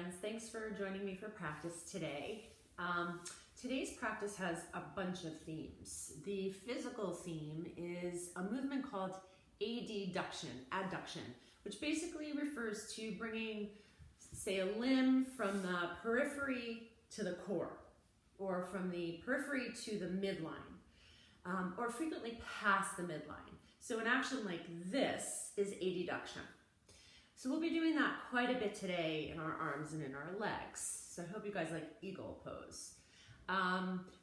friends. Thanks for joining me for practice today. Today's practice has a bunch of themes. The physical theme is a movement called adduction, which basically refers to bringing, say, a limb from the periphery to the core, or from the periphery to the midline, or frequently past the midline. So an action like this is adduction. So we'll be doing that quite a bit today in our arms and in our legs. So I hope you guys like eagle pose.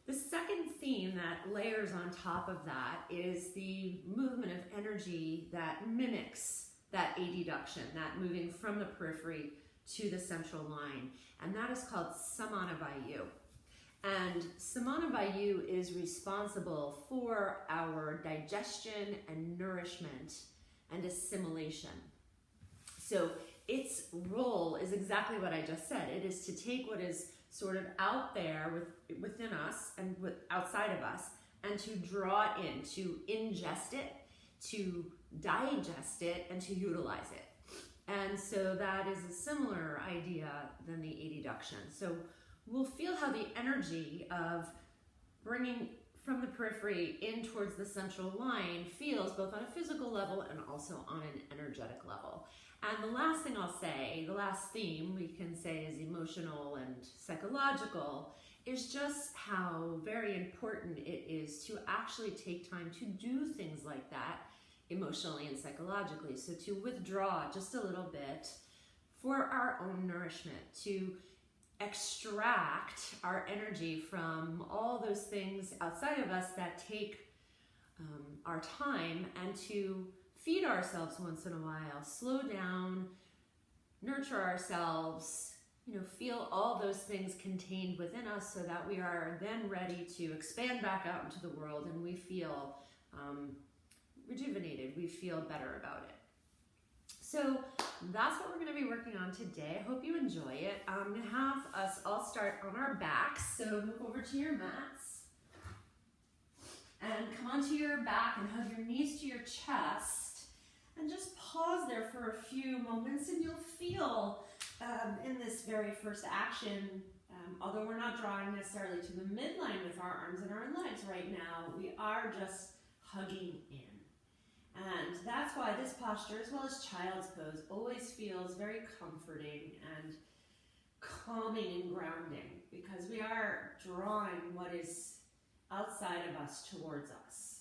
The second theme that layers on top of that is the movement of energy that mimics that adduction, that moving from the periphery to the central line. And that is called Samana Vayu. And Samana Vayu is responsible for our digestion and nourishment and assimilation. So its role is exactly what I just said. It is to take what is sort of out there within us and outside of us, and to draw it in, to ingest it, to digest it, and to utilize it. And so that is a similar idea than the adduction. So we'll feel how the energy of bringing from the periphery in towards the central line feels both on a physical level and also on an energetic level. And the last thing I'll say, the last theme we can say is emotional and psychological, is just how very important it is to actually take time to do things like that emotionally and psychologically. So to withdraw just a little bit for our own nourishment, to extract our energy from all those things outside of us that take our time, and to feed ourselves once in a while, slow down, nurture ourselves, feel all those things contained within us so that we are then ready to expand back out into the world and we feel rejuvenated, we feel better about it. So that's what we're going to be working on today. I hope you enjoy it. I'm going to have us all start on our backs, so move over to your mats and come onto your back and hug your knees to your chest. And just pause there for a few moments, and you'll feel in this very first action, although we're not drawing necessarily to the midline with our arms and our legs right now, we are just hugging in. And that's why this posture, as well as child's pose, always feels very comforting and calming and grounding, because we are drawing what is outside of us towards us.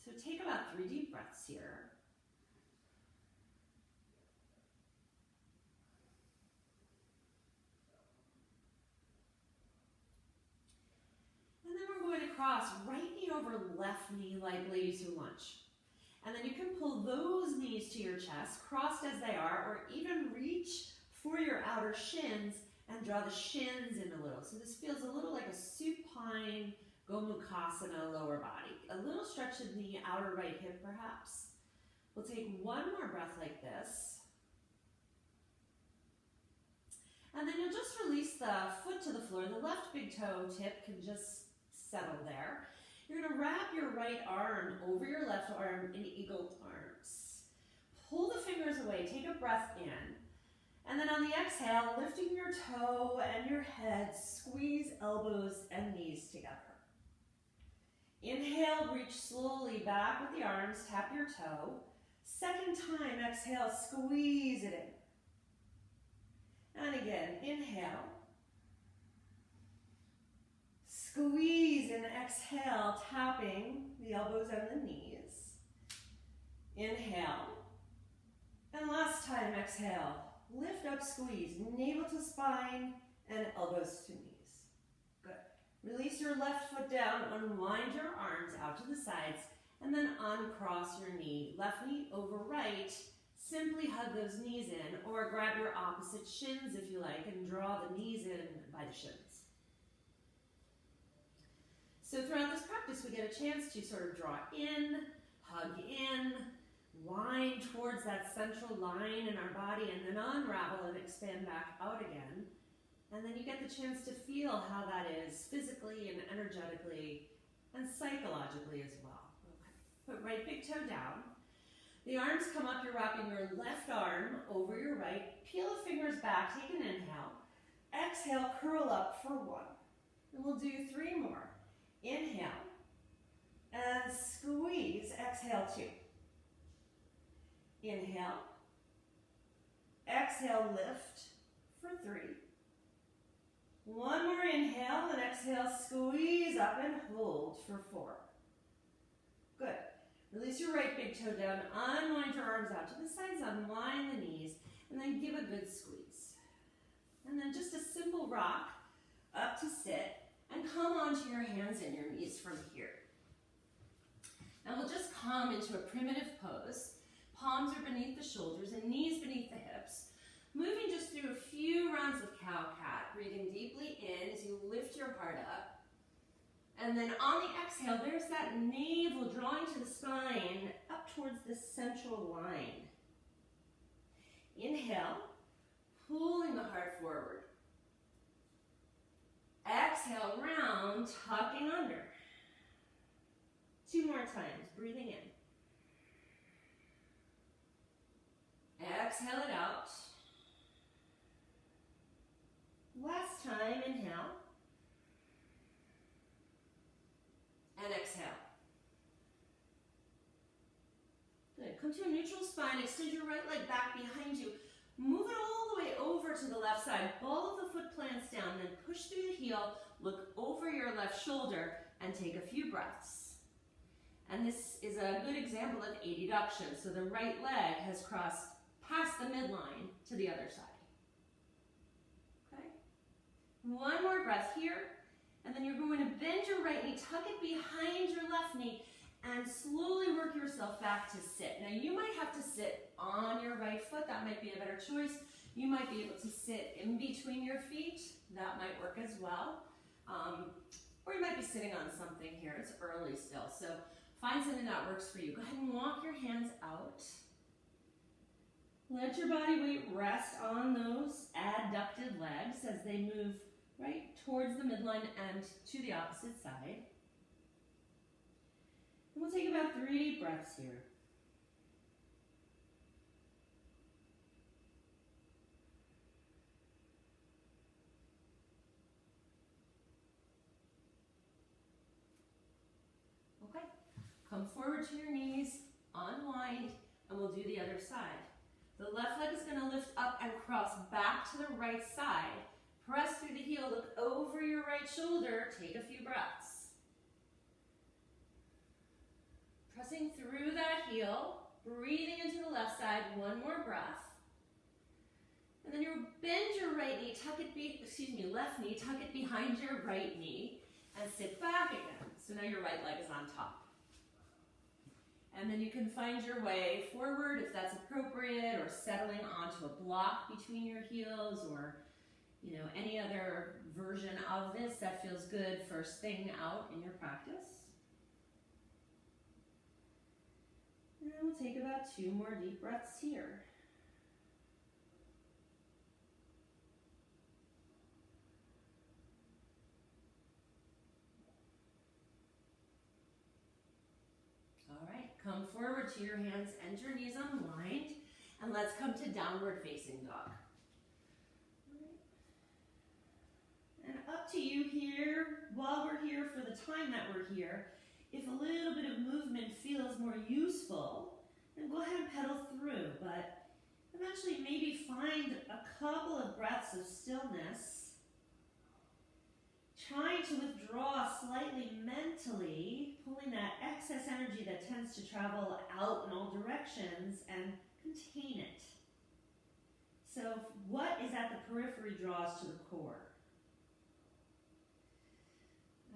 So take about 3 deep breaths here. Cross right knee over left knee like ladies who lunge. And then you can pull those knees to your chest, crossed as they are, or even reach for your outer shins and draw the shins in a little. So this feels a little like a supine Gomukhasana lower body. A little stretch in the outer right hip perhaps. We'll take one more breath like this. And then you'll just release the foot to the floor. The left big toe tip can just settle there. You're going to wrap your right arm over your left arm in eagle arms. Pull the fingers away, take a breath in, and then on the exhale, lifting your toe and your head, squeeze elbows and knees together. Inhale, reach slowly back with the arms, tap your toe. Second time, exhale, squeeze it in. And again, inhale. Squeeze and exhale, tapping the elbows and the knees. Inhale. And last time, exhale. Lift up, squeeze, navel to spine and elbows to knees. Good. Release your left foot down, unwind your arms out to the sides, and then uncross your knee. Left knee over right. Simply hug those knees in, or grab your opposite shins if you like, and draw the knees in by the shins. So throughout this practice, we get a chance to sort of draw in, hug in, wind towards that central line in our body, and then unravel and expand back out again. And then you get the chance to feel how that is physically and energetically and psychologically as well. Okay. Put right big toe down. The arms come up, you're wrapping your left arm over your right. Peel the fingers back, take an inhale. exhale, curl up for 1. And we'll do 3 more. Inhale and squeeze, exhale 2. Inhale, exhale, lift for 3. 1 more inhale and exhale, squeeze up and hold for 4. Good. Release your right big toe down, unwind your arms out to the sides, unwind the knees, and then give a good squeeze. And then just a simple rock up to sit, and come onto your hands and your knees from here. Now we'll just come into a primitive pose. Palms are beneath the shoulders and knees beneath the hips. Moving just through a few rounds of cow-cat, breathing deeply in as you lift your heart up. And then on the exhale, there's that navel drawing to the spine up towards the central line. Inhale, pulling the heart forward. Exhale, round, tucking under. 2 more times, breathing in. Exhale it out. Last time, inhale. And exhale. Good. Come to a neutral spine. Extend your right leg back behind you. Move it all the way over to the left side. Ball of the foot plants down. Then push through the heel. Look over your left shoulder and take a few breaths. And this is a good example of adduction. So the right leg has crossed past the midline to the other side. Okay? 1 more breath here. And then you're going to bend your right knee, tuck it behind your left knee, and slowly work yourself back to sit. Now you might have to sit on your right foot. That might be a better choice. You might be able to sit in between your feet. That might work as well. Or you might be sitting on something here. It's early still, so find something that works for you. Go ahead and walk your hands out. Let your body weight rest on those adducted legs as they move right towards the midline and to the opposite side. And we'll take about 3 deep breaths here. Okay, come forward to your knees, unwind, and we'll do the other side. The left leg is going to lift up and cross back to the right side. Press through the heel, look over your right shoulder, take a few breaths. Pressing through that heel, breathing into the left side, 1 more breath. And then you bend your right knee, left knee, tuck it behind your right knee, and sit back again. So now your right leg is on top. And then you can find your way forward if that's appropriate, or settling onto a block between your heels, or any other version of this that feels good first thing out in your practice. And we'll take about 2 more deep breaths here. All right, come forward to your hands and your knees, unwind, and let's come to downward facing dog. And up to you here, while we're here, for the time that we're here. If a little bit of movement feels more useful, then go ahead and pedal through, but eventually maybe find a couple of breaths of stillness. Trying to withdraw slightly mentally, pulling that excess energy that tends to travel out in all directions, and contain it. So what is at the periphery draws to the core.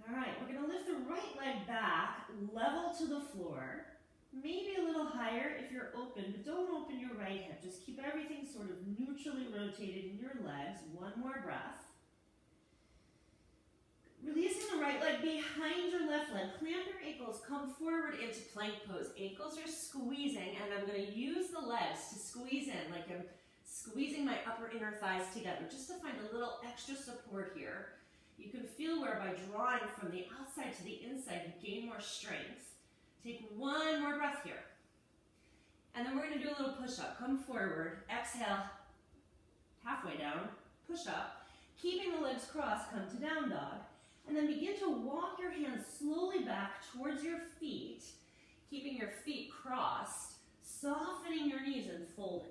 All right, we're going to lift the right leg back, level to the floor, maybe a little higher if you're open, but don't open your right hip. Just keep everything sort of neutrally rotated in your legs. 1 more breath. Releasing the right leg behind your left leg. Clamp your ankles, come forward into plank pose. Ankles are squeezing, and I'm going to use the legs to squeeze in, like I'm squeezing my upper inner thighs together, just to find a little extra support here. You can feel where by drawing from the outside to the inside, you gain more strength. Take 1 more breath here. And then we're going to do a little push-up. Come forward, exhale, halfway down, push up. Keeping the legs crossed, come to down dog. And then begin to walk your hands slowly back towards your feet, keeping your feet crossed, softening your knees and folding.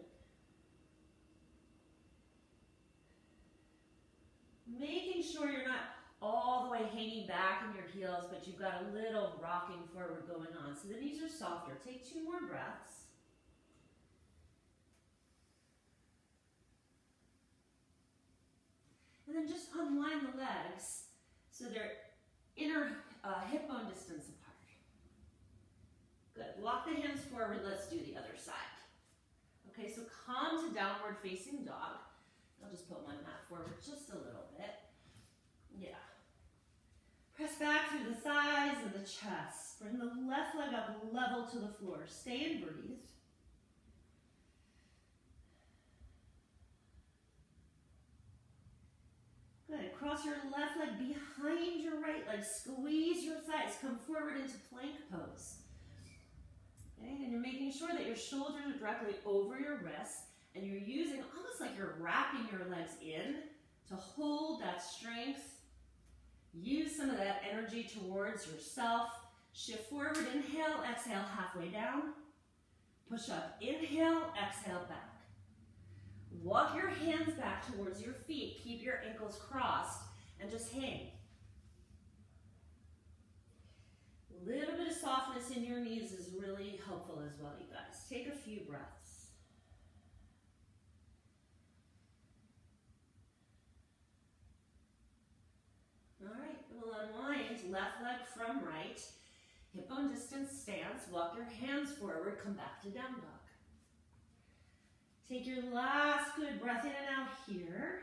Making sure you're not all the way hanging back in your heels, but you've got a little rocking forward going on. So the knees are softer. Take 2 more breaths. And then just unwind the legs so they're inner hip bone distance apart. Good. Walk the hands forward. Let's do the other side. Okay, so come to downward facing dog. I'll just put my mat forward just a little bit. Yeah. Press back through the thighs and the chest. Bring the left leg up level to the floor. Stay and breathe. Good. Cross your left leg behind your right leg. Squeeze your thighs. Come forward into plank pose. Okay, and you're making sure that your shoulders are directly over your wrists, and you're using almost like you're wrapping your legs in to hold that strength. Use some of that energy towards yourself. Shift forward, inhale, exhale, halfway down. Push up, inhale, exhale, back. Walk your hands back towards your feet. Keep your ankles crossed and just hang. A little bit of softness in your knees is really helpful as well, you guys. Take a few breaths. All right, we'll unwind left leg from right. Hip bone distance stance. Walk your hands forward. Come back to down dog. Take your last good breath in and out here.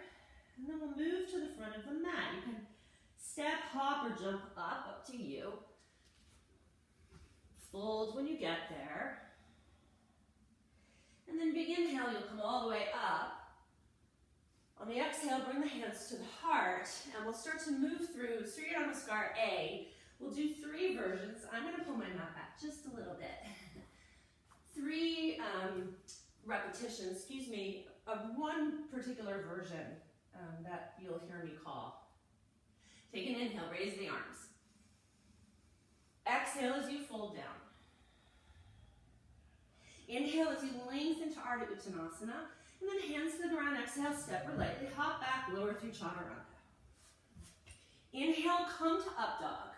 And then we'll move to the front of the mat. You can step, hop, or jump up to you. Fold when you get there. And then big inhale, you'll come all the way up. On the exhale, bring the hands to the heart, and we'll start to move through Surya Namaskar A. We'll do 3 versions. I'm going to pull my mat back just a little bit. 3 repetitions, of one particular version that you'll hear me call. Take an inhale, raise the arms. Exhale as you fold down. Inhale as you lengthen to Ardha Uttanasana. And then hands to the ground, exhale, step or lightly, hop back, lower through Chaturanga. Inhale, come to up dog.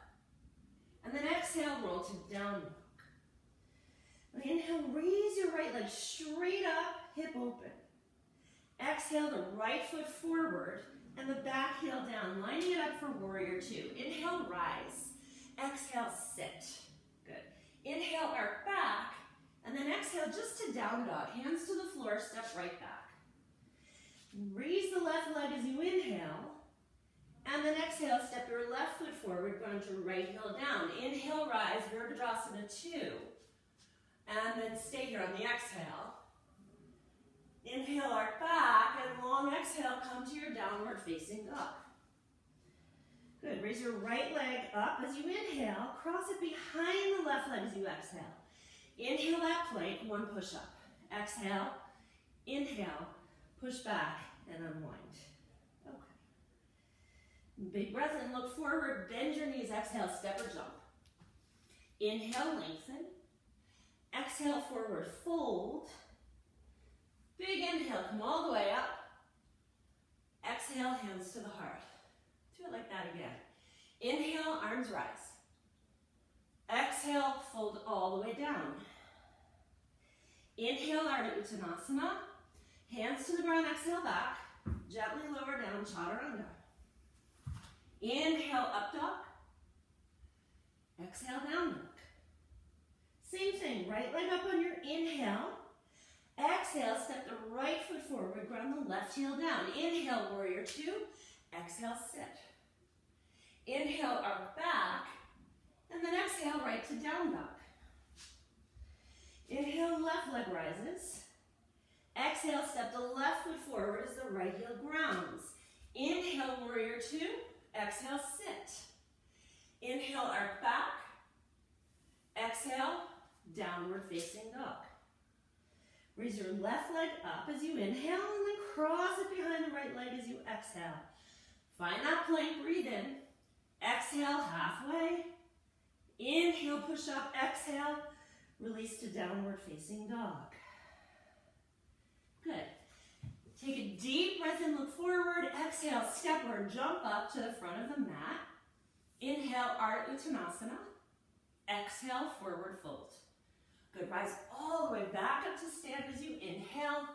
And then exhale, roll to down dog. And inhale, raise your right leg straight up, hip open. Exhale, the right foot forward and the back heel down, lining it up for warrior 2. Inhale, rise. Exhale, sit. Good. Inhale, arc back. And then exhale just to down dog. Hands to the floor, step right back. Raise the left leg as you inhale. And then exhale, step your left foot forward, going to right heel down. Inhale, rise, Virabhadrasana 2. And then stay here on the exhale. Inhale, arc back, and long exhale, come to your downward facing dog. Good, raise your right leg up as you inhale. Cross it behind the left leg as you exhale. Inhale that plank, 1 push up. Exhale, inhale, push back, and unwind. Okay. Big breath in, look forward, bend your knees, exhale, step or jump. Inhale, lengthen. Exhale, forward, fold. Big inhale, come all the way up. Exhale, hands to the heart. Do it like that again. Inhale, arms rise. Exhale, fold all the way down. Inhale, Ardha Uttanasana. Hands to the ground, exhale back. Gently lower down, Chaturanga. Inhale, up dog. Exhale, down dog. Same thing, right leg up on your inhale. Exhale, step the right foot forward, ground the left heel down. Inhale, warrior 2. Exhale, sit. Inhale, arc back. And then exhale, right to down dog. Inhale, left leg rises. Exhale, step the left foot forward as the right heel grounds. Inhale, warrior 2. Exhale, sit. Inhale, arc back. Exhale, downward facing dog. Raise your left leg up as you inhale and then cross it behind the right leg as you exhale. Find that plank, breathe in. Exhale, halfway. Inhale, push up, exhale. Release to downward facing dog. Good. Take a deep breath in, look forward. Exhale, step or jump up to the front of the mat. Inhale, Ardha Uttanasana. Exhale, forward fold. Good, rise all the way back up to stand as you inhale.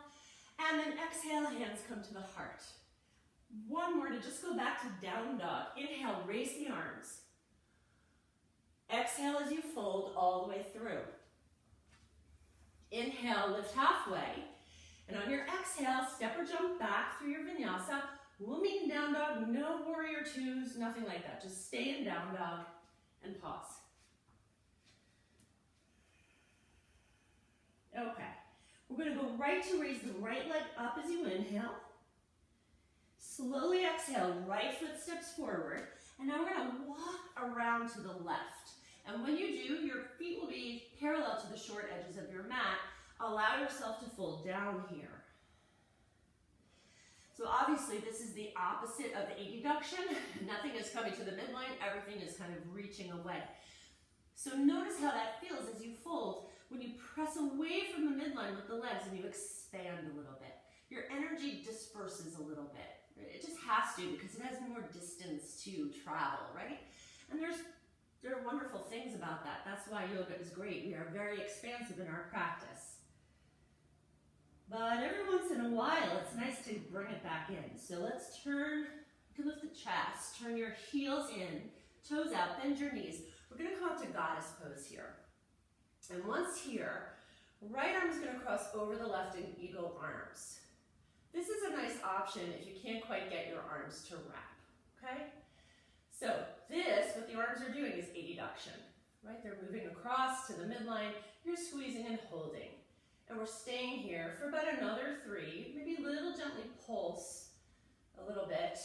And then exhale, hands come to the heart. One more to just go back to down dog. Inhale, raise the arms. Exhale as you fold all the way through. Inhale, lift halfway. And on your exhale, step or jump back through your vinyasa. We'll meet in down dog, no warrior twos, nothing like that. Just stay in down dog and pause. Okay, we're gonna go right to raise the right leg up as you inhale. Slowly exhale, right foot steps forward. And now we're gonna walk around to the left. And when you do, your feet will be parallel to the short edges of your mat. Allow yourself to fold down here. So obviously this is the opposite of adduction. Nothing is coming to the midline, everything is kind of reaching away. So notice how that feels as you fold when you press away from the midline with the legs and you expand a little bit. Your energy disperses a little bit. It just has to because it has more distance to travel, right? And there are wonderful things about that. That's why yoga is great. We are very expansive in our practice. But every once in a while, it's nice to bring it back in. So let's turn, you can lift the chest, turn your heels in, toes out, bend your knees. We're gonna come up to goddess pose here. And once here, right arm is gonna cross over the left in eagle arms. This is a nice option if you can't quite get your arms to wrap, okay? So this, what the arms are doing is adduction, right? They're moving across to the midline, you're squeezing and holding. And we're staying here for about another 3, maybe a little gently pulse a little bit.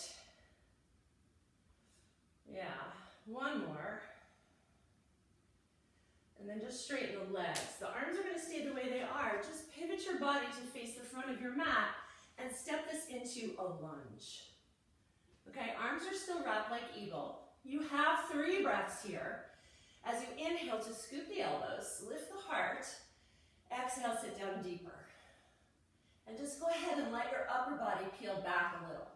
Yeah, one more. And then just straighten the legs. The arms are gonna stay the way they are. Just pivot your body to face the front of your mat and step this into a lunge. Okay, arms are still wrapped like eagle. You have 3 breaths here. As you inhale to scoop the elbows, lift the heart, exhale, sit down deeper. And just go ahead and let your upper body peel back a little.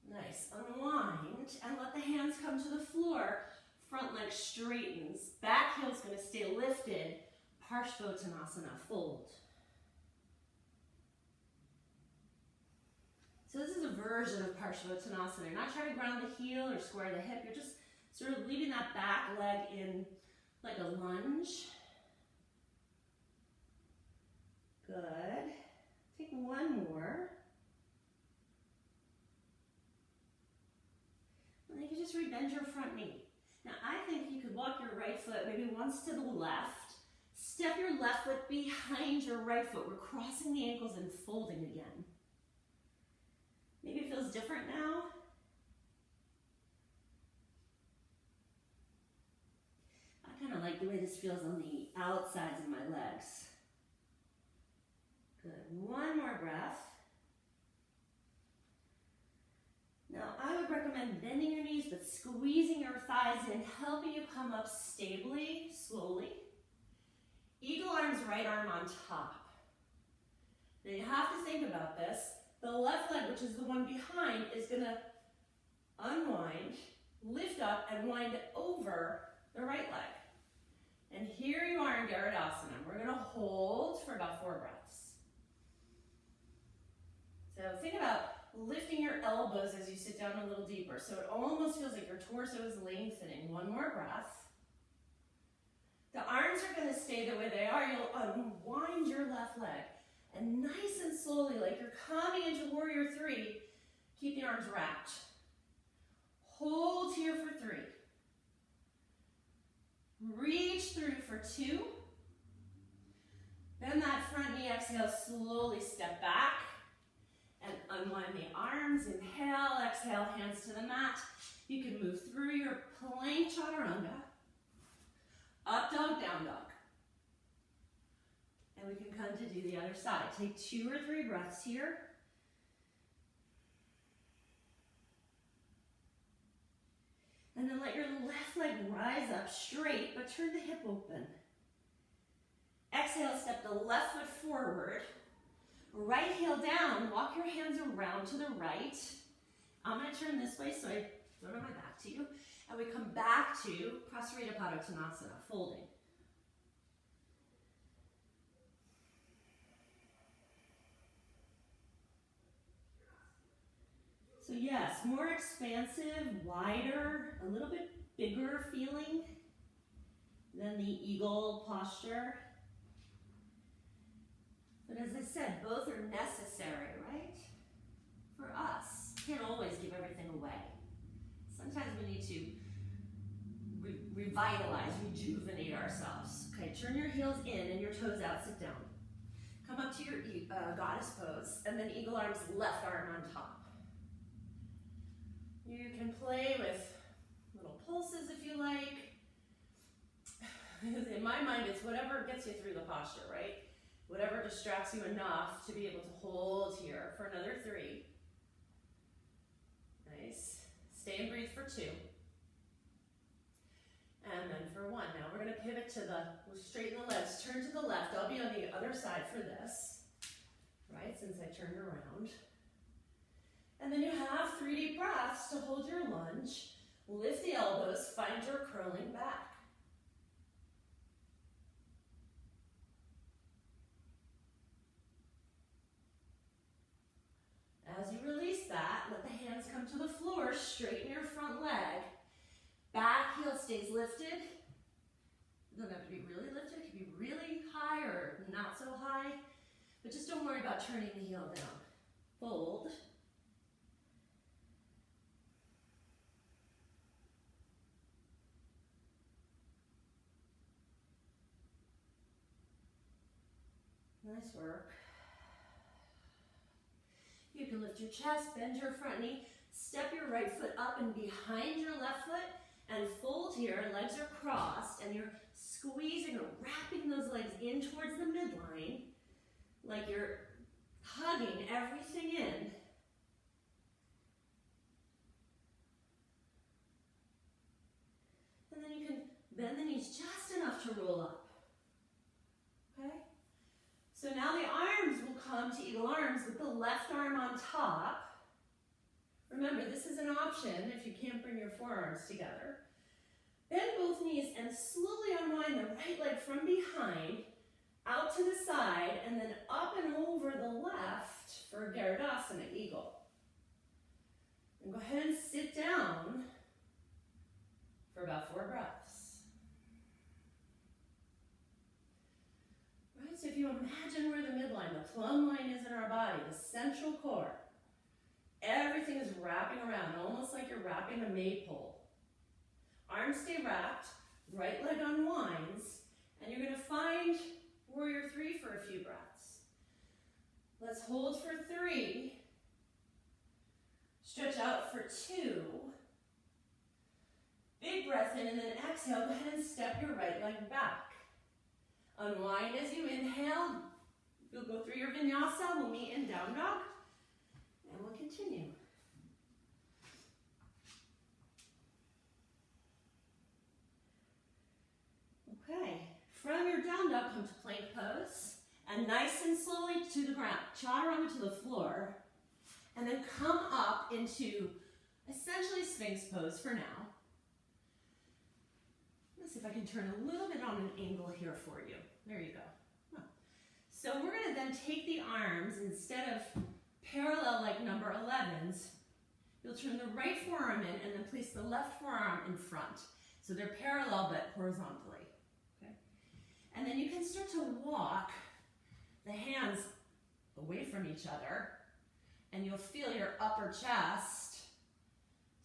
Nice, unwind and let the hands come to the floor. Front leg straightens, back heel's gonna stay lifted. Parshvottanasana, fold. So this is a version of Parshvottanasana. You're not trying to ground the heel or square the hip. You're just sort of leaving that back leg in like a lunge. Good. Take one more. And then you just rebend your front knee. Now I think you could walk your right foot maybe once to the left. Step your left foot behind your right foot. We're crossing the ankles and folding again. Maybe it feels different now. I kind of like the way this feels on the outsides of my legs. Good, one more breath. Now I would recommend bending your knees but squeezing your thighs in, helping you come up stably, slowly. Eagle arms, right arm on top. Now you have to think about this. The left leg, which is the one behind, is gonna unwind, lift up, and wind over the right leg. And here you are in Garudasana. We're gonna hold for about 4 breaths. So think about lifting your elbows as you sit down a little deeper. So it almost feels like your torso is lengthening. One more breath. The arms are gonna stay the way they are. You'll unwind your left leg. And nice and slowly, like you're coming into warrior 3, keep the arms wrapped. Hold here for 3. Reach through for 2. Bend that front knee, exhale, slowly step back. And unwind the arms, inhale, exhale, hands to the mat. You can move through your plank chaturanga. Up dog, down dog. And we can come to do the other side. Take 2 or 3 breaths here. And then let your left leg rise up straight, but turn the hip open. Exhale, step the left foot forward. Right heel down, walk your hands around to the right. I'm gonna turn this way, so I throw my back to you. And we come back to Prasarita Padottanasana, folding. So yes, more expansive, wider, a little bit bigger feeling than the eagle posture. But as I said, both are necessary, right? For us. Can't always give everything away. Sometimes we need to revitalize, rejuvenate ourselves. Okay, turn your heels in and your toes out, sit down. Come up to your goddess pose, and then eagle arms, left arm on top. You can play with little pulses if you like. In my mind, it's whatever gets you through the posture, right? Whatever distracts you enough to be able to hold here for another 3. Nice. Stay and breathe for 2. And then for 1. Now we're going to pivot to we'll straighten the legs. Turn to the left. I'll be on the other side for this, right, since I turned around. And then you have 3 deep breaths to hold your lunge. Lift the elbows, find your curling back. As you release that, let the hands come to the floor, straighten your front leg. Back heel stays lifted. It doesn't have to be really lifted, it can be really high or not so high. But just don't worry about turning the heel down. Fold. Nice work. You can lift your chest, bend your front knee, step your right foot up and behind your left foot, and fold here. Legs are crossed, and you're squeezing or wrapping those legs in towards the midline, like you're hugging everything in. And then you can bend the knees just enough to roll up. Okay? So now the arms will come to eagle arms with the left arm on top. Remember, this is an option if you can't bring your forearms together. Bend both knees and slowly unwind the right leg from behind, out to the side, and then up and over the left for Garudasana, eagle. And go ahead and sit down for about 4 breaths. So if you imagine where the midline, the plumb line is in our body, the central core, everything is wrapping around, almost like you're wrapping a maypole. Arms stay wrapped, right leg unwinds, and you're going to find warrior 3 for a few breaths. Let's hold for 3, stretch out for 2, big breath in, and then exhale, go ahead and step your right leg back. Unwind as you inhale. You'll go through your vinyasa. We'll meet in down dog. And we'll continue. Okay. From your down dog, come to plank pose. And nice and slowly to the ground. Chaturanga to the floor. And then come up into essentially Sphinx pose for now. Let's see if I can turn a little bit on an angle here for you. There you go. So we're going to then take the arms, instead of parallel like number 11s, you'll turn the right forearm in and then place the left forearm in front. So they're parallel but horizontally. Okay? And then you can start to walk the hands away from each other, and you'll feel your upper chest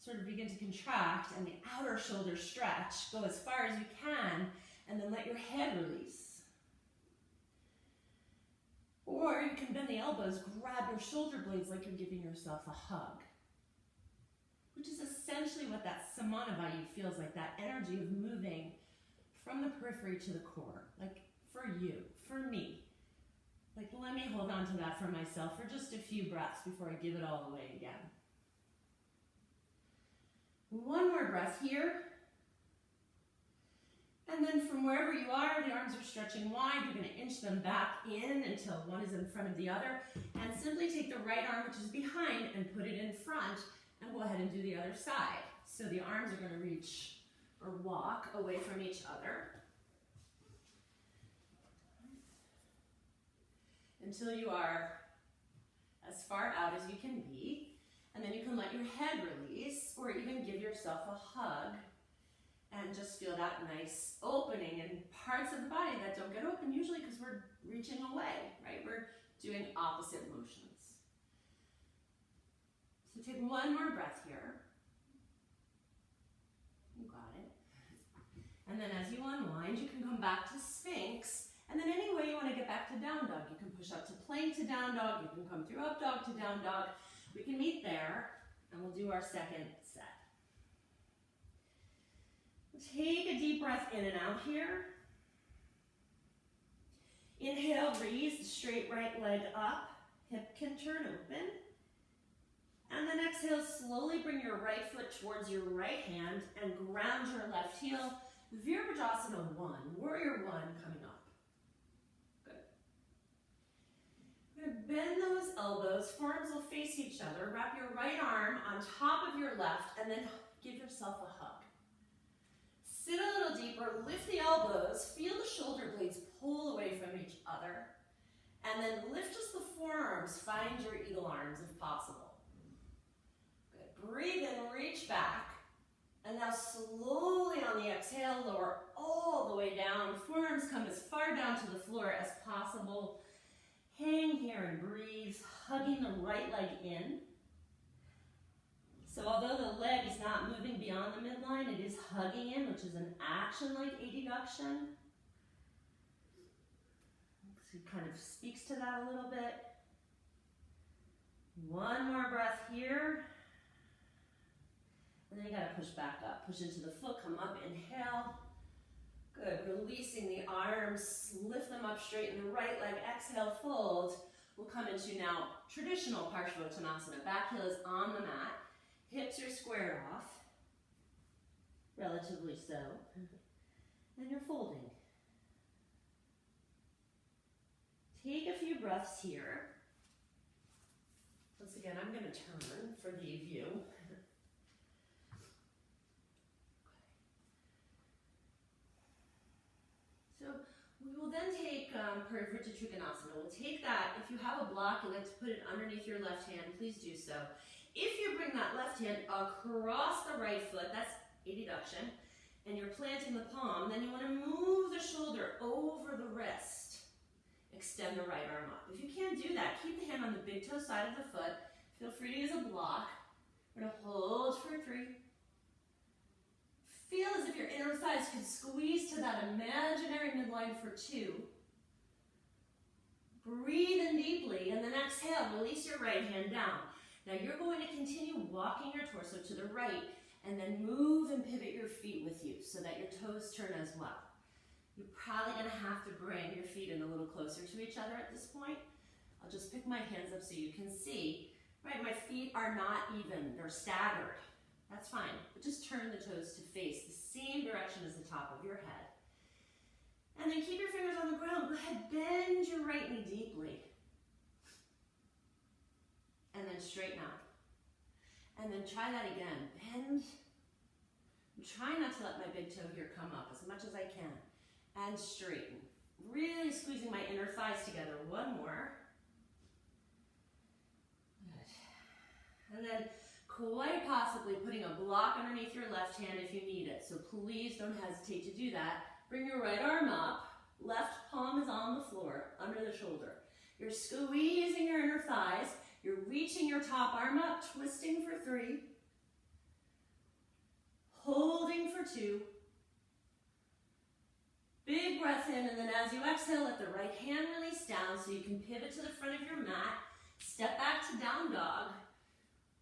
sort of begin to contract and the outer shoulder stretch. Go as far as you can, and then let your head release. Or you can bend the elbows, grab your shoulder blades like you're giving yourself a hug, which is essentially what that Samana Vayu feels like, that energy of moving from the periphery to the core, like for you, for me. me hold on to that for myself for just a few breaths before I give it all away again. One more breath here. And then from wherever you are, the arms are stretching wide. You're going to inch them back in until one is in front of the other. And simply take the right arm, which is behind, and put it in front. And go ahead and do the other side. So the arms are going to reach or walk away from each other until you are as far out as you can be. And then you can let your head release or even give yourself a hug and just feel that nice opening in parts of the body that don't get open usually because we're reaching away, right? We're doing opposite motions. So take one more breath here. You got it. And then as you unwind, you can come back to Sphinx. And then any way you want to get back to down dog. You can push up to plank to down dog. You can come through up dog to down dog. We can meet there, and we'll do our second set. Take a deep breath in and out here. Inhale, raise the straight right leg up. Hip can turn open. And then exhale, slowly bring your right foot towards your right hand and ground your left heel. Virabhadrasana 1, Warrior 1 coming up. Good. We're going to bend those elbows, forearms will face each other. Wrap your right arm on top of your left and then give yourself a hug. Sit a little deeper, lift the elbows, feel the shoulder blades pull away from each other, and then lift just the forearms, find your eagle arms if possible. Good. Breathe in, reach back, and now slowly on the exhale, lower all the way down. Forearms come as far down to the floor as possible. Hang here and breathe, hugging the right leg in. So although the leg is not moving beyond the midline, it is hugging in, which is an action like adduction. So it kind of speaks to that a little bit. One more breath here. And then you gotta push back up. Push into the foot, come up, inhale. Good, releasing the arms, lift them up straight in the right leg, exhale, fold. We'll come into now traditional Parshvottanasana. Back heel is on the mat. Hips are squared off, relatively so, and you're folding. Take a few breaths here. Once again, I'm going to turn for the view. So we will then take periphery to Trikonasana. We'll take that. If you have a block, you like to put it underneath your left hand, please do so. If you bring that left hand across the right foot, that's adduction, and you're planting the palm, then you want to move the shoulder over the wrist. Extend the right arm up. If you can't do that, keep the hand on the big toe side of the foot. Feel free to use a block. We're going to hold for 3. Feel as if your inner thighs could squeeze to that imaginary midline for 2. Breathe in deeply, and then exhale, release your right hand down. Now you're going to continue walking your torso to the right and then move and pivot your feet with you so that your toes turn as well. You're probably going to have to bring your feet in a little closer to each other at this point. I'll just pick my hands up so you can see. Right, my feet are not even, they're staggered. That's fine, but just turn the toes to face the same direction as the top of your head. And then keep your fingers on the ground. Go ahead, bend your right knee deeply. And then straighten out. And then try that again. Bend. I'm trying not to let my big toe here come up as much as I can. And straighten. Really squeezing my inner thighs together. One more. Good. And then quite possibly putting a block underneath your left hand if you need it. So please don't hesitate to do that. Bring your right arm up. Left palm is on the floor, under the shoulder. You're squeezing your inner thighs. You're reaching your top arm up, twisting for 3. Holding for 2. Big breath in, and then as you exhale, let the right hand release down so you can pivot to the front of your mat. Step back to down dog.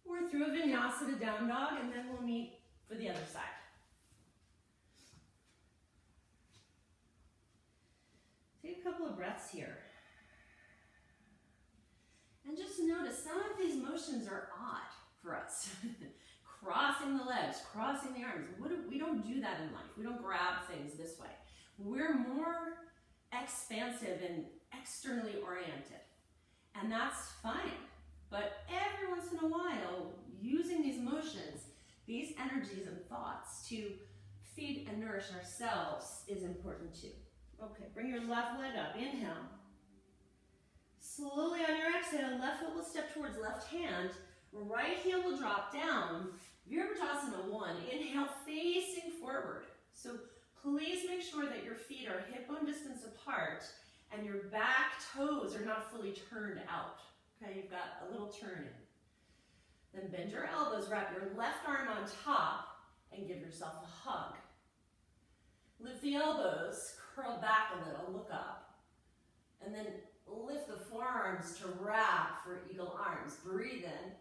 Or through a vinyasa to down dog, and then we'll meet for the other side. Take a couple of breaths here. these motions are odd for us. Crossing the legs, crossing the arms. We don't do that in life. We don't grab things this way. We're more expansive and externally oriented. And that's fine. But every once in a while, using these motions, these energies and thoughts to feed and nourish ourselves is important too. Okay, bring your left leg up. Inhale. Slowly on your exhale, left foot will step towards left hand. Right heel will drop down. Virabhadrasana 1. Inhale, facing forward. So please make sure that your feet are hip bone distance apart and your back toes are not fully turned out. Okay, you've got a little turn in. Then bend your elbows, wrap your left arm on top, and give yourself a hug. Lift the elbows, curl back a little, look up. And then lift the forearms to wrap for eagle arms. Breathe in.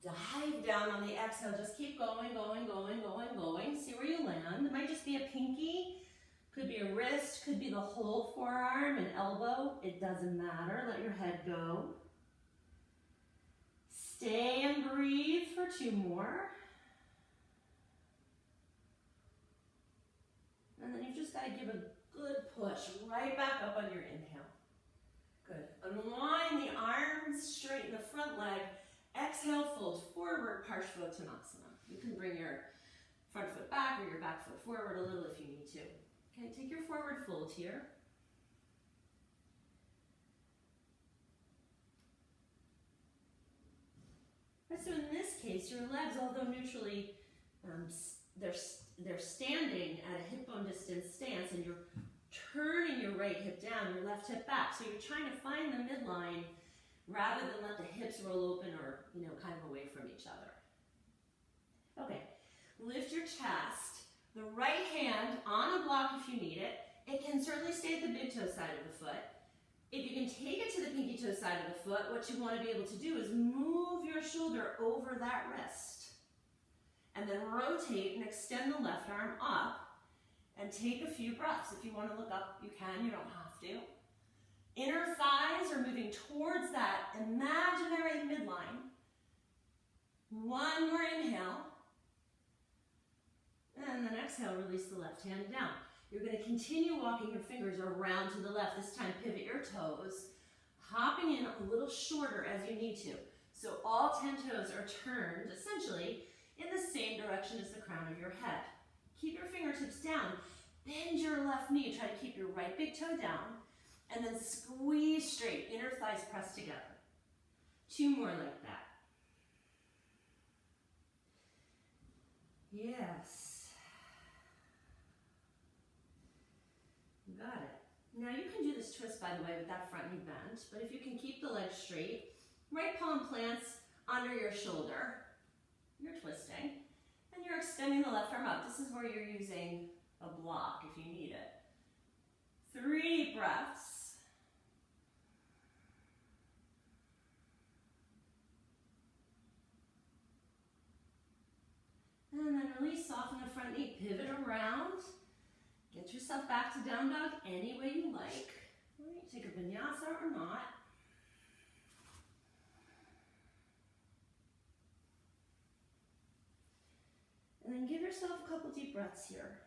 Dive down on the exhale. Just keep going, going, going, going, going. See where you land. It might just be a pinky. Could be a wrist. Could be the whole forearm, an elbow. It doesn't matter. Let your head go. Stay and breathe for 2 more. And then you just got to give a good push right back up on your inhale. Good. Unwind the arms, straighten the front leg. Exhale, fold forward, Parshvottanasana. You can bring your front foot back or your back foot forward a little if you need to. Okay, take your forward fold here. So in this case, your legs, although neutrally, they're standing at a hip bone distance stance, and you're turning your right hip down, your left hip back. So you're trying to find the midline rather than let the hips roll open or, kind of away from each other. Okay, lift your chest. The right hand on a block if you need it. It can certainly stay at the big toe side of the foot. If you can take it to the pinky toe side of the foot, what you want to be able to do is move your shoulder over that wrist. And then rotate and extend the left arm up and take a few breaths. If you want to look up, you can, you don't have to. Inner thighs are moving towards that imaginary midline. 1 more inhale. And then exhale, release the left hand down. You're going to continue walking your fingers around to the left. This time, pivot your toes, hopping in a little shorter as you need to. So all 10 toes are turned, essentially, in the same direction as the crown of your head. Keep your fingertips down. Bend your left knee. Try to keep your right big toe down. And then squeeze straight. Inner thighs pressed together. 2 more like that. Yes. Got it. Now you can do this twist, by the way, with that front knee bent. But if you can keep the legs straight, right palm plants under your shoulder. You're twisting. And you're extending the left arm up. This is where you're using a block if you need it. 3 deep breaths. And then release, soften the front knee, pivot around. Get yourself back to down dog any way you like. Right, take a vinyasa or not. And then give yourself a couple deep breaths here.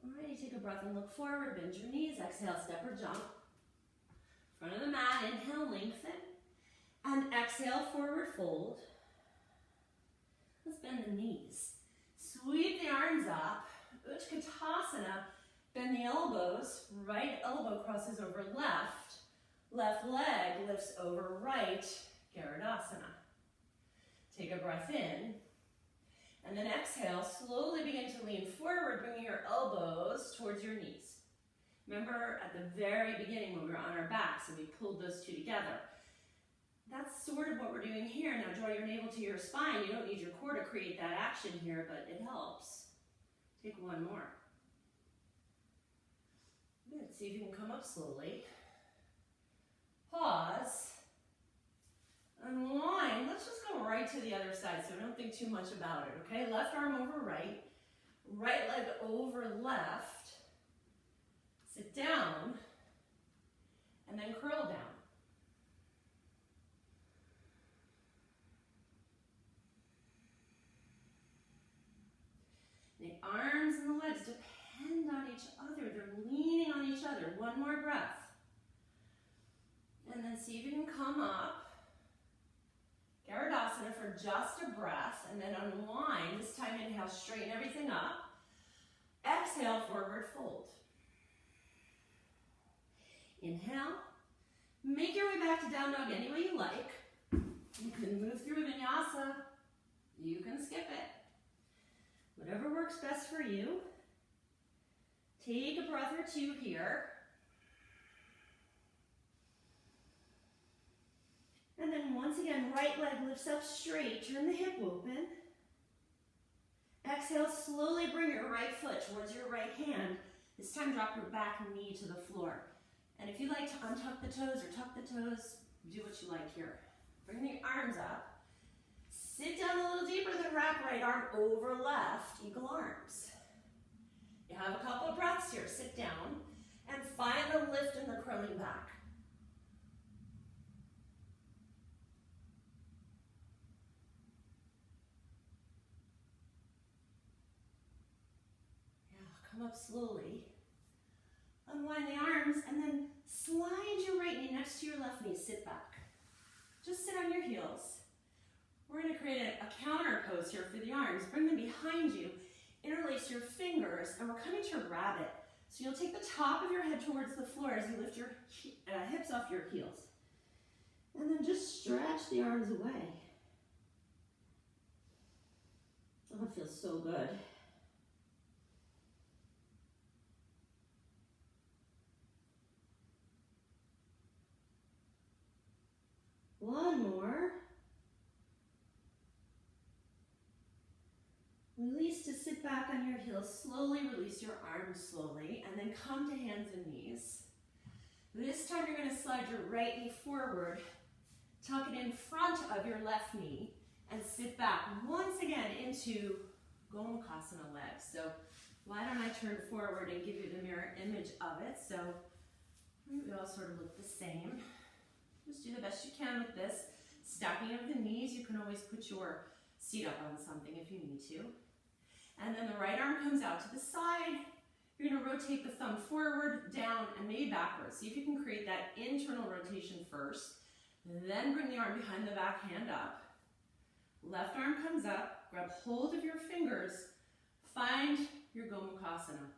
Alrighty, take a breath and look forward, bend your knees, exhale, step or jump. Front of the mat, inhale, lengthen. And exhale, forward fold. Let's bend the knees. Sweep the arms up. Utkatasana. Bend the elbows. Right elbow crosses over left. Left leg lifts over right. Garudasana. Take a breath in. And then exhale, slowly begin to lean forward, bringing your elbows towards your knees. Remember at the very beginning when we were on our backs and we pulled those 2 together. That's sort of what we're doing here. Now draw your navel to your spine. You don't need your core to create that action here, but it helps. Take 1 more. Good. See if you can come up slowly. Pause. Unwind. Let's just go right to the other side so don't think too much about it, okay? Left arm over right. right leg over left, sit down, and then curl down. The arms and the legs depend on each other. They're leaning on each other. One more breath. And then see if you can come up. Garudasana for just a breath, and then unwind. This time inhale, straighten everything up. Exhale, forward fold. Inhale. Make your way back to down dog any way you like. You can move through a vinyasa. You can skip it. Whatever works best for you. Take a breath or two here. And then once again, right leg lifts up straight. Turn the hip open. Exhale, slowly bring your right foot towards your right hand. This time drop your back knee to the floor. And if you like to untuck the toes or tuck the toes, do what you like here. Bring the arms up. Sit down a little deeper, then wrap right arm over left, eagle arms. You have a couple of breaths here. Sit down and find the lift in the curling back. Come up slowly. Unwind the arms and then slide your right knee next to your left knee. Sit back. Just sit on your heels. We're going to create a counter pose here for the arms. Bring them behind you. Interlace your fingers, and we're coming to rabbit. So you'll take the top of your head towards the floor as you lift your hips off your heels. And then just stretch the arms away. Oh, it feels so good. One more. Release to sit back on your heels. Slowly release your arms slowly, and then come to hands and knees. This time you're going to slide your right knee forward, tuck it in front of your left knee, and sit back once again into Gomukhasana legs. So why don't I turn forward and give you the mirror image of it? So we all sort of look the same. Just do the best you can with this. Stacking of the knees, you can always put your seat up on something if you need to. And then the right arm comes out to the side. You're going to rotate the thumb forward, down, and maybe backwards. See if you can create that internal rotation first. Then bring the arm behind the back hand up. Left arm comes up. Grab hold of your fingers. Find your Gomukhasana.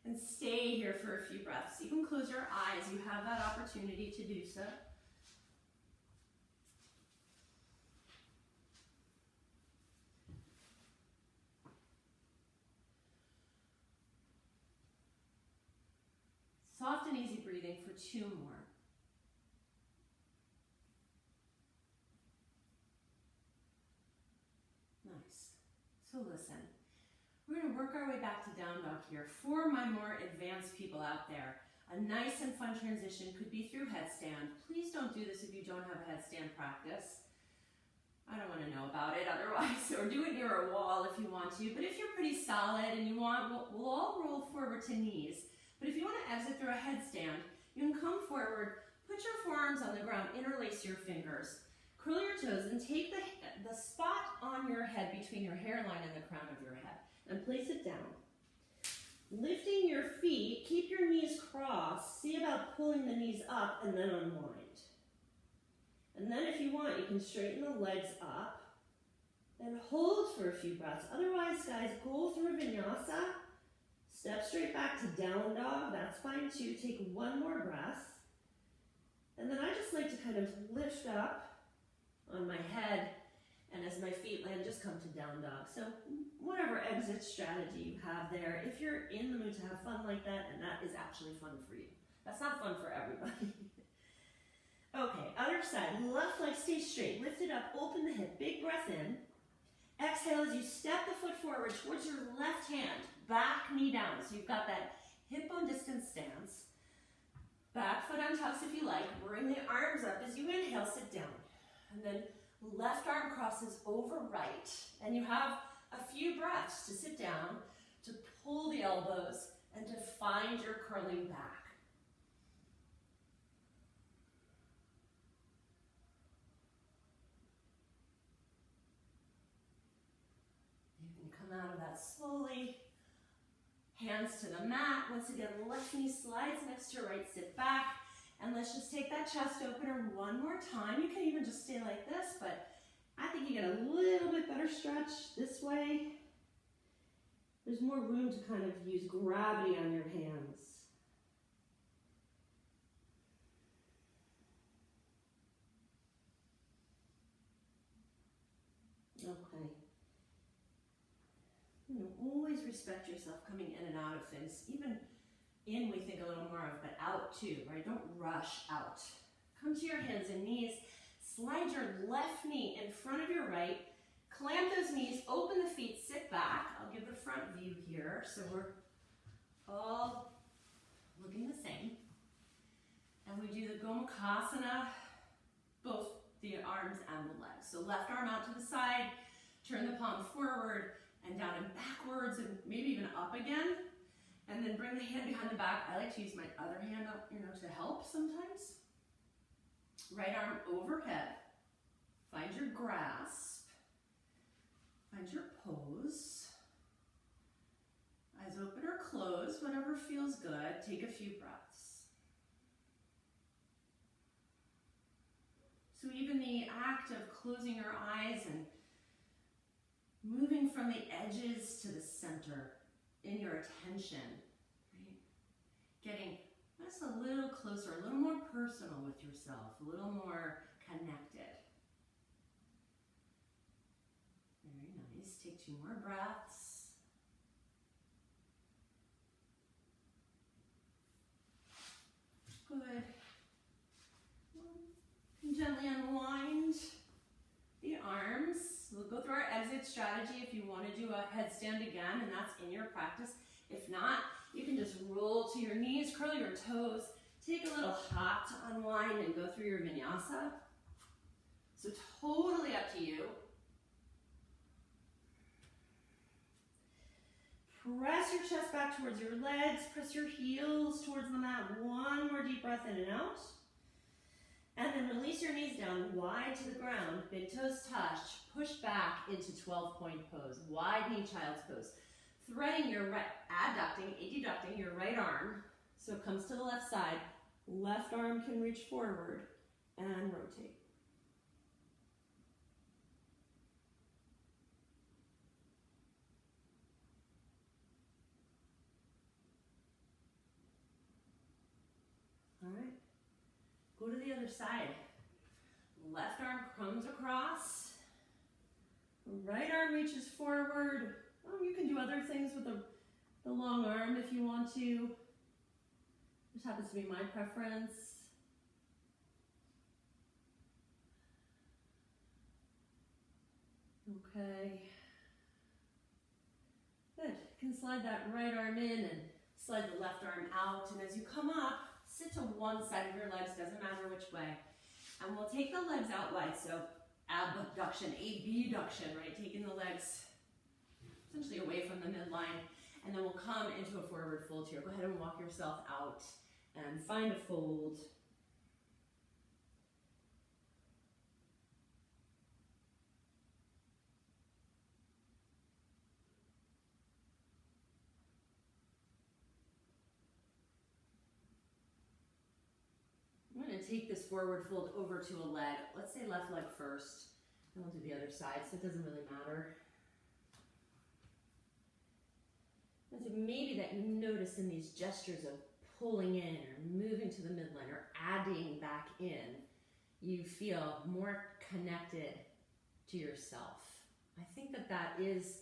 And stay here for a few breaths. You can close your eyes. You have that opportunity to do so. Soft and easy breathing for 2 more. Nice. So listen. We're going to work our way back to down dog here. For my more advanced people out there, a nice and fun transition could be through headstand. Please don't do this if you don't have a headstand practice. I don't want to know about it otherwise, or do it near a wall if you want to. But if you're pretty solid and you want, we'll all roll forward to knees. But if you want to exit through a headstand, you can come forward, put your forearms on the ground, interlace your fingers, curl your toes, and take the spot on your head between your hairline and the crown of your head, and place it down. Lifting your feet, keep your knees crossed. See about pulling the knees up and then unwind. And then if you want, you can straighten the legs up and hold for a few breaths. Otherwise, guys, go through vinyasa. Step straight back to down dog. That's fine too. Take one more breath. And then I just like to kind of lift up on my head, and as my feet land, just come to down dog. So whatever exit strategy you have there, if you're in the mood to have fun like that, and that is actually fun for you. That's not fun for everybody. Okay, other side. Left leg stays straight. Lift it up, open the hip, big breath in. Exhale as you step the foot forward towards your left hand. Back knee down. So you've got that hip bone distance stance. Back foot untucks if you like. Bring the arms up as you inhale, sit down. And then left arm crosses over right. And you have a few breaths to sit down, to pull the elbows, and to find your curling back. Come out of that slowly. Hands to the mat. Once again, left knee slides next to right, sit back. And let's just take that chest opener one more time. You can even just stay like this, but I think you get a little bit better stretch this way. There's more room to kind of use gravity on your hands. Okay. Always respect yourself coming in and out of things. Even in, we think a little more of, but out too, right? Don't rush out. Come to your hands and knees. Slide your left knee in front of your right. Clamp those knees, open the feet, sit back. I'll give the front view here, so we're all looking the same. And we do the Gomukhasana, both the arms and the legs. So left arm out to the side, turn the palm forward, and down and backwards, and maybe even up again. And then bring the hand behind the back. I like to use my other hand up, to help sometimes. Right arm overhead. Find your grasp. Find your pose. Eyes open or closed, whatever feels good. Take a few breaths. So even the act of closing your eyes and moving from the edges to the center in your attention, right? Getting just a little closer, a little more personal with yourself, a little more connected. Very nice. Take 2 more breaths. Good. And gently unwind the arms. We'll go through our exit strategy if you want to do a headstand again, and that's in your practice. If not, you can just roll to your knees, curl your toes, take a little hop to unwind and go through your vinyasa. So totally up to you. Press your chest back towards your legs, press your heels towards the mat. One more deep breath in and out. And then release your knees down, wide to the ground, big toes touch, push back into 12-point pose, wide knee child's pose. Threading your right, adducting your right arm, so it comes to the left side. Left arm can reach forward and rotate. All right. Go to the other side. Left arm comes across. Right arm reaches forward. You can do other things with the long arm if you want to. This happens to be my preference. Okay. Good. You can slide that right arm in and slide the left arm out. And as you come up, sit to one side of your legs, doesn't matter which way. And we'll take the legs out wide, so abduction, abduction, right? Taking the legs essentially away from the midline. And then we'll come into a forward fold here. Go ahead and walk yourself out and find a fold. I'm going to take this forward fold over to a leg. Let's say left leg first, and we'll do the other side, so it doesn't really matter. And so maybe that you notice in these gestures of pulling in or moving to the midline or adding back in, you feel more connected to yourself. I think that is,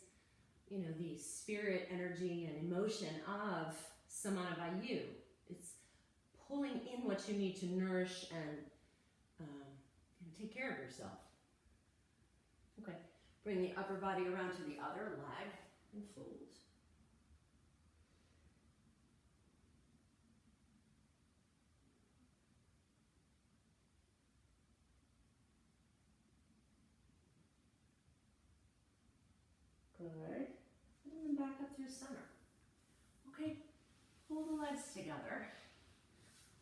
the spirit, energy, and emotion of Samana Vayu. It's pulling in what you need to nourish and take care of yourself. Okay, bring the upper body around to the other leg and fold. Good. through center. Okay, pull the legs together.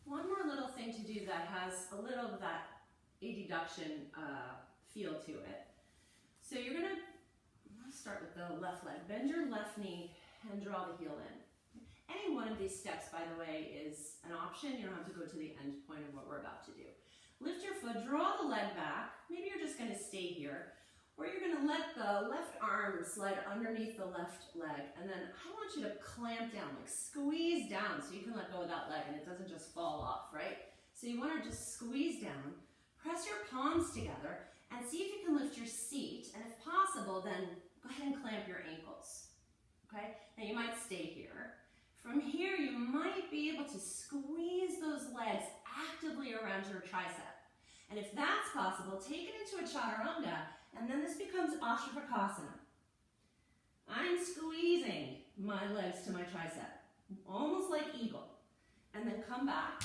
One more little thing to do that has a little of that adduction feel to it. So you're gonna start with the left leg. Bend your left knee and draw the heel in. Any one of these steps, by the way, is an option. You don't have to go to the end point of what we're about to do. Lift your foot, draw the leg back. Maybe you're just gonna stay here. Or you're gonna let the left arm slide underneath the left leg. And then I want you to clamp down, like squeeze down so you can let go of that leg and it doesn't just fall off, right? So you wanna just squeeze down, press your palms together, and see if you can lift your seat. And if possible, then go ahead and clamp your ankles, okay? Now you might stay here. From here, you might be able to squeeze those legs actively around your tricep. And if that's possible, take it into a chaturanga, and then this becomes Ashtavakasana. I'm squeezing my legs to my tricep, almost like eagle. And then come back,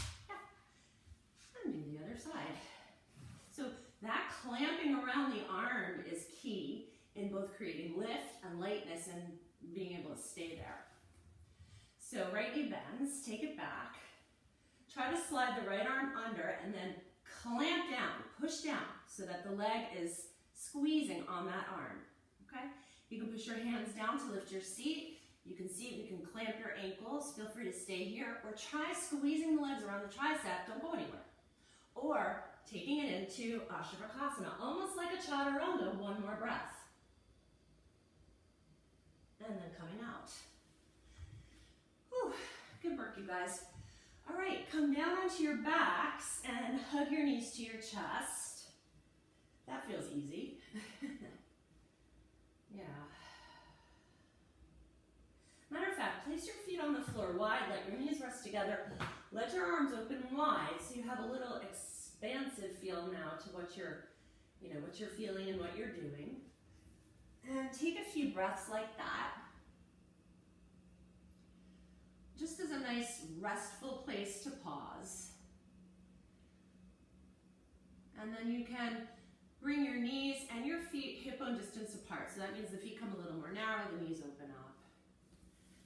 and do the other side. So that clamping around the arm is key in both creating lift and lightness and being able to stay there. So right knee bends, take it back. Try to slide the right arm under and then clamp down, push down so that the leg is squeezing on that arm, okay? You can push your hands down to lift your seat. You can see if you can clamp your ankles. Feel free to stay here or try squeezing the legs around the tricep. Don't go anywhere. Or taking it into Ashtavakasana, almost like a chaturanga, one more breath. And then coming out. Whew, good work, you guys. All right, come down onto your backs and hug your knees to your chest. That feels easy. Yeah. Matter of fact, place your feet on the floor wide, let your knees rest together. Let your arms open wide so you have a little expansive feel now to what you're feeling and what you're doing. And take a few breaths like that. Just as a nice restful place to pause. And then you can bring your knees and your feet hip bone distance apart. So that means the feet come a little more narrow, the knees open up.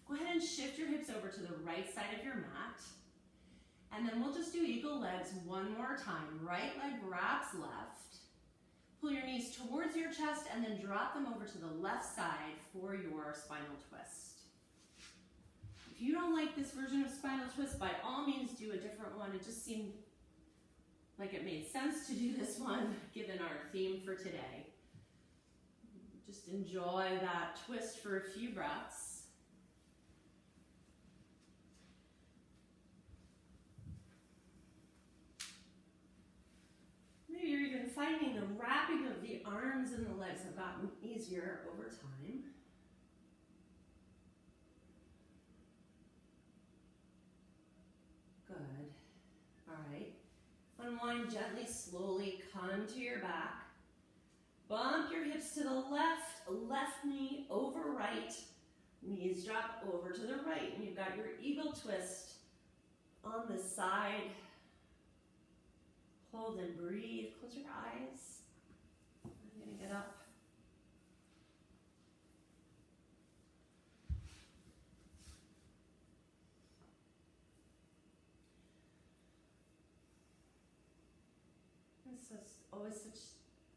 Go ahead and shift your hips over to the right side of your mat. And then we'll just do eagle legs one more time. Right leg wraps left. Pull your knees towards your chest and then drop them over to the left side for your spinal twist. If you don't like this version of spinal twist, by all means do a different one. It just seemed like it made sense to do this one given our theme for today. Just enjoy that twist for a few breaths. Maybe you're even finding the wrapping of the arms and the legs have gotten easier over time. Good. All right. Unwind gently, slowly, come to your back. Bump your hips to the left knee over right. Knees drop over to the right. And you've got your eagle twist on the side. Hold and breathe. Close your eyes. I'm going to get up. This is always such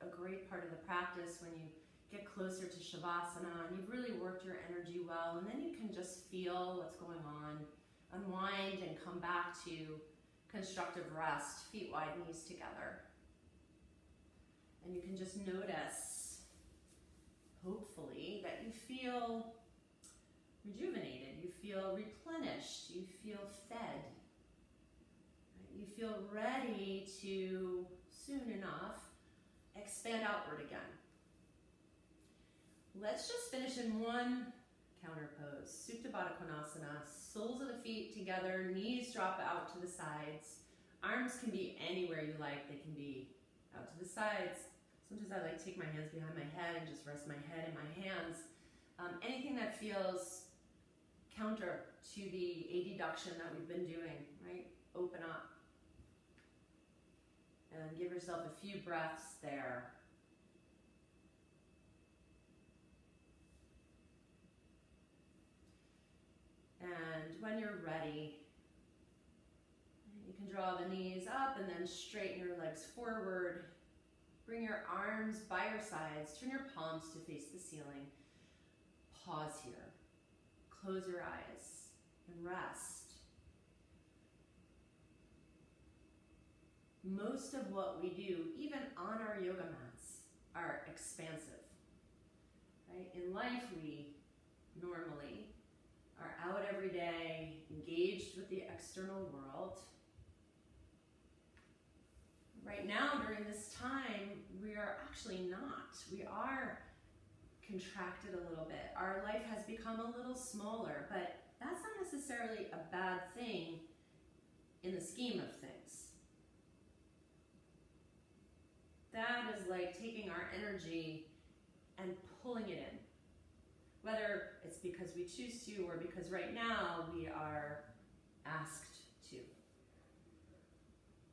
a great part of the practice when you get closer to Shavasana and you've really worked your energy well, and then you can just feel what's going on, unwind and come back to constructive rest, feet wide, knees together. And you can just notice, hopefully, that you feel rejuvenated, you feel replenished, you feel fed. You feel ready to, soon enough, expand outward again. Let's just finish in one counter pose. Supta Baddha Konasana, soles of the feet together, knees drop out to the sides. Arms can be anywhere you like. They can be out to the sides. Sometimes I like to take my hands behind my head and just rest my head in my hands. Anything that feels counter to the adduction that we've been doing, right? Open up. And give yourself a few breaths there. Draw the knees up and then straighten your legs forward. Bring your arms by your sides. Turn your palms to face the ceiling. Pause here. Close your eyes and rest. Most of what we do, even on our yoga mats, are expansive. Right? In life, we normally are out every day, engaged with the external world. Right now, during this time, we are actually not. We are contracted a little bit. Our life has become a little smaller, but that's not necessarily a bad thing in the scheme of things. That is like taking our energy and pulling it in. Whether it's because we choose to or because right now we are asked to.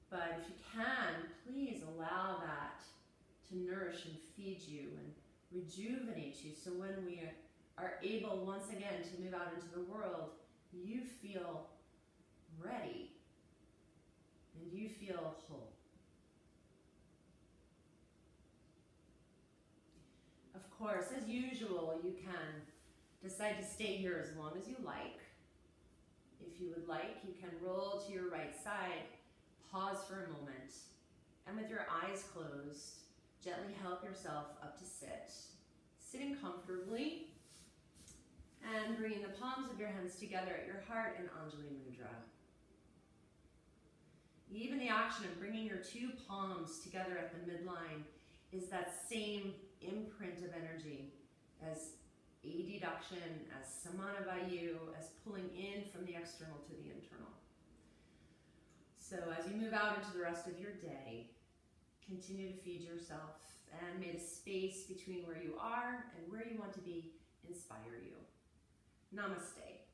But if you can, please allow that to nourish and feed you and rejuvenate you, so when we are able once again to move out into the world, you feel ready and you feel whole. Of course, as usual, you can decide to stay here as long as you like. If you would like, you can roll to your right side, pause for a moment, and with your eyes closed, gently help yourself up to sit. Sitting comfortably, and bringing the palms of your hands together at your heart in Anjali Mudra. Even the action of bringing your two palms together at the midline is that same imprint of energy as adduction, as Samana Vayu, as pulling in from the external to the internal. So as you move out into the rest of your day, continue to feed yourself, and may the space between where you are and where you want to be inspire you. Namaste.